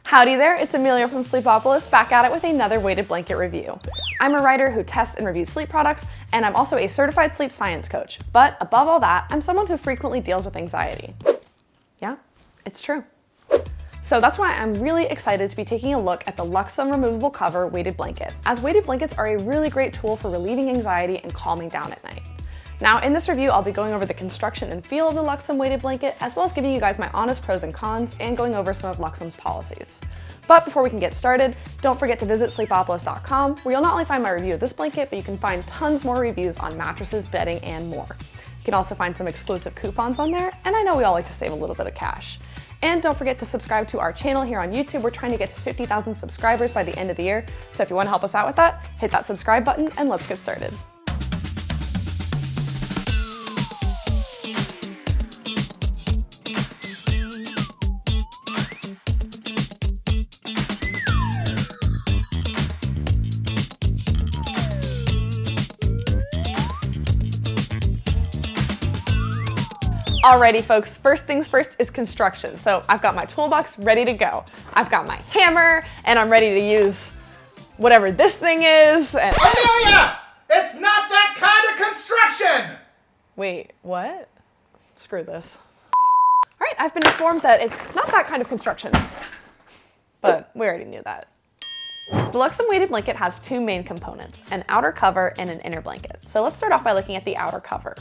Howdy there, it's Amelia from Sleepopolis, back at it with another weighted blanket review. I'm a writer who tests and reviews sleep products, and I'm also a certified sleep science coach. But above all that, I'm someone who frequently deals with anxiety. Yeah, it's true. So that's why I'm really excited to be taking a look at the Luxome Removable Cover weighted blanket, as weighted blankets are a really great tool for relieving anxiety and calming down at night. Now, in this review, I'll be going over the construction and feel of the Luxome weighted blanket, as well as giving you guys my honest pros and cons, and going over some of Luxome's policies. But before we can get started, don't forget to visit sleepopolis.com, where you'll not only find my review of this blanket, but you can find tons more reviews on mattresses, bedding, and more. You can also find some exclusive coupons on there, and I know we all like to save a little bit of cash. And don't forget to subscribe to our channel here on YouTube. We're trying to get to 50,000 subscribers by the end of the year, so if you want to help us out with that, hit that subscribe button, and let's get started. Alrighty folks, first things first is construction. So I've got my toolbox ready to go. I've got my hammer and I'm ready to use whatever this thing is. And Amelia! It's not that kind of construction! wait, what? Screw this. Alright, I've been informed that it's not that kind of construction, but we already knew that. The Luxome weighted blanket has two main components, an outer cover and an inner blanket. So let's start off by looking at the outer cover.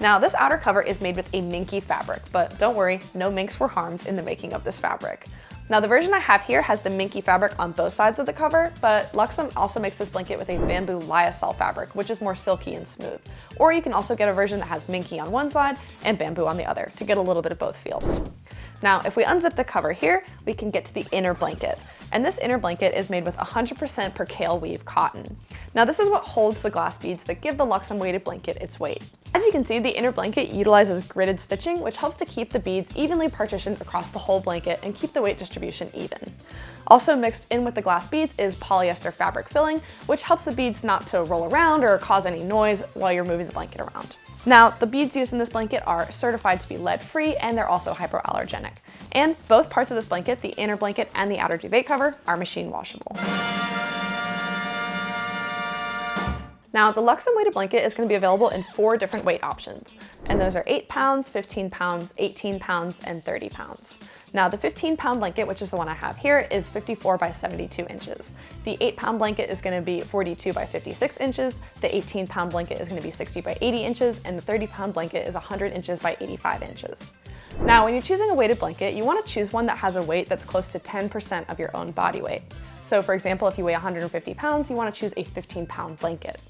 Now this outer cover is made with a minky fabric, but don't worry, no minks were harmed in the making of this fabric. Now the version I have here has the minky fabric on both sides of the cover, but Luxome also makes this blanket with a bamboo lyocell fabric, which is more silky and smooth. Or you can also get a version that has minky on one side and bamboo on the other to get a little bit of both feels. Now, if we unzip the cover here, we can get to the inner blanket. And this inner blanket is made with 100% percale weave cotton. Now, this is what holds the glass beads that give the Luxome weighted blanket its weight. As you can see, the inner blanket utilizes gridded stitching, which helps to keep the beads evenly partitioned across the whole blanket and keep the weight distribution even. Also mixed in with the glass beads is polyester fabric filling, which helps the beads not to roll around or cause any noise while you're moving the blanket around. Now, the beads used in this blanket are certified to be lead-free, and they're also hypoallergenic. And both parts of this blanket, the inner blanket and the outer duvet cover, are machine washable. Now, the Luxome weighted blanket is going to be available in 4 different weight options, and those are 8 pounds, 15 pounds, 18 pounds, and 30 pounds. Now, the 15-pound blanket, which is the one I have here, is 54 by 72 inches. The 8-pound blanket is going to be 42 by 56 inches, the 18-pound blanket is going to be 60 by 80 inches, and the 30-pound blanket is 100 inches by 85 inches. Now, when you're choosing a weighted blanket, you want to choose one that has a weight that's close to 10% of your own body weight. So for example, if you weigh 150 pounds, you want to choose a 15-pound blanket.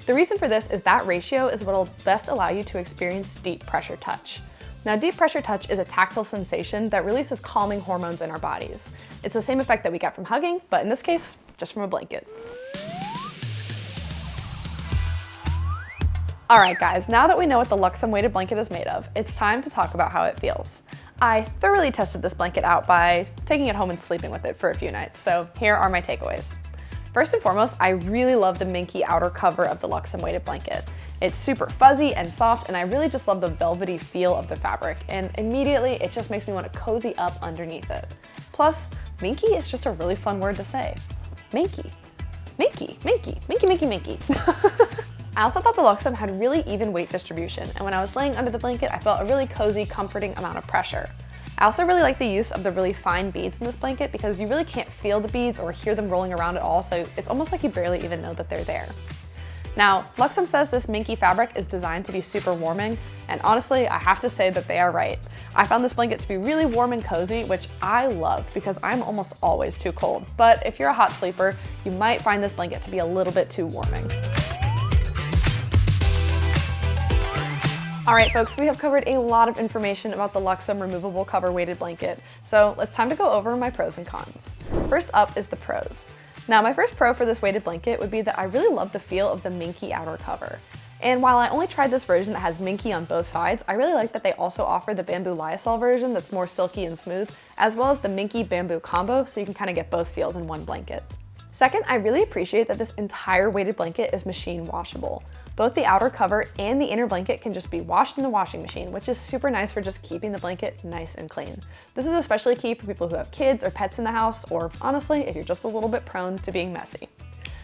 The reason for this is that ratio is what will best allow you to experience deep pressure touch. Now, deep pressure touch is a tactile sensation that releases calming hormones in our bodies. It's the same effect that we get from hugging, but in this case, just from a blanket. All right, guys, now that we know what the Luxome weighted blanket is made of, it's time to talk about how it feels. I thoroughly tested this blanket out by taking it home and sleeping with it for a few nights, so here are my takeaways. First and foremost, I really love the minky outer cover of the Luxome weighted blanket. It's super fuzzy and soft, and I really just love the velvety feel of the fabric, and immediately it just makes me want to cozy up underneath it. Plus, minky is just a really fun word to say. Minky. Minky, minky, minky, minky, minky. I also thought the Luxome had really even weight distribution, and when I was laying under the blanket, I felt a really cozy, comforting amount of pressure. I also really like the use of the really fine beads in this blanket because you really can't feel the beads or hear them rolling around at all, so it's almost like you barely even know that they're there. Now, Luxome says this minky fabric is designed to be super warming, and honestly, I have to say that they are right. I found this blanket to be really warm and cozy, which I love because I'm almost always too cold. But if you're a hot sleeper, you might find this blanket to be a little bit too warming. All right, folks, we have covered a lot of information about the Luxome Removable Cover weighted blanket, so it's time to go over my pros and cons. First up is the pros. Now, my first pro for this weighted blanket would be that I really love the feel of the minky outer cover. And while I only tried this version that has minky on both sides, I really like that they also offer the bamboo lyocell version that's more silky and smooth, as well as the minky bamboo combo, so you can kind of get both feels in one blanket. Second, I really appreciate that this entire weighted blanket is machine washable. Both the outer cover and the inner blanket can just be washed in the washing machine, which is super nice for just keeping the blanket nice and clean. This is especially key for people who have kids or pets in the house, or honestly, if you're just a little bit prone to being messy.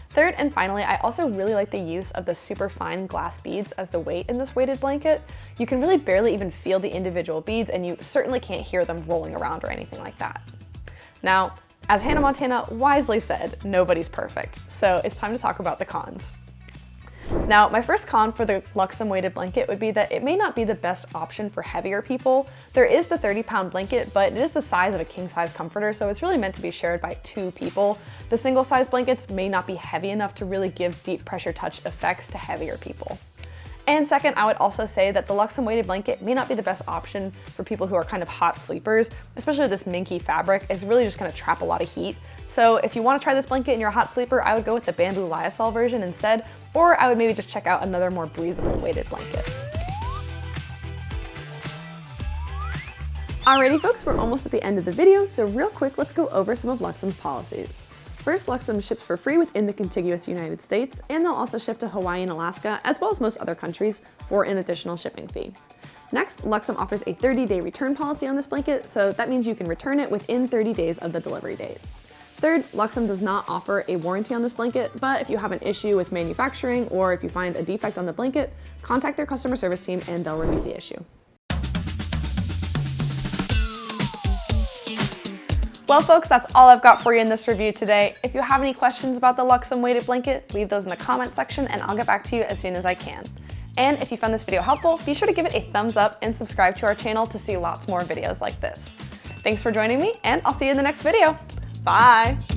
Third and finally, I also really like the use of the super fine glass beads as the weight in this weighted blanket. You can really barely even feel the individual beads, and you certainly can't hear them rolling around or anything like that. Now, as Hannah Montana wisely said, nobody's perfect. So it's time to talk about the cons. Now, my first con for the Luxome weighted blanket would be that it may not be the best option for heavier people. There is the 30-pound blanket, but it is the size of a king-size comforter, so it's really meant to be shared by 2 people. The single-size blankets may not be heavy enough to really give deep pressure touch effects to heavier people. And second, I would also say that the Luxome weighted blanket may not be the best option for people who are kind of hot sleepers, especially with this minky fabric. It's really just gonna trap a lot of heat. So if you wanna try this blanket and you're a hot sleeper, I would go with the bamboo lyocell version instead, or I would maybe just check out another more breathable weighted blanket. Alrighty folks, we're almost at the end of the video, so real quick, let's go over some of Luxome's policies. First, Luxome ships for free within the contiguous United States, and they'll also ship to Hawaii and Alaska, as well as most other countries, for an additional shipping fee. Next, Luxome offers a 30-day return policy on this blanket, so that means you can return it within 30 days of the delivery date. Third, Luxome does not offer a warranty on this blanket, but if you have an issue with manufacturing or if you find a defect on the blanket, contact their customer service team and they'll remedy the issue. Well folks, that's all I've got for you in this review today. If you have any questions about the Luxome weighted blanket, leave those in the comment section and I'll get back to you as soon as I can. And if you found this video helpful, be sure to give it a thumbs up and subscribe to our channel to see lots more videos like this. Thanks for joining me, and I'll see you in the next video. Bye!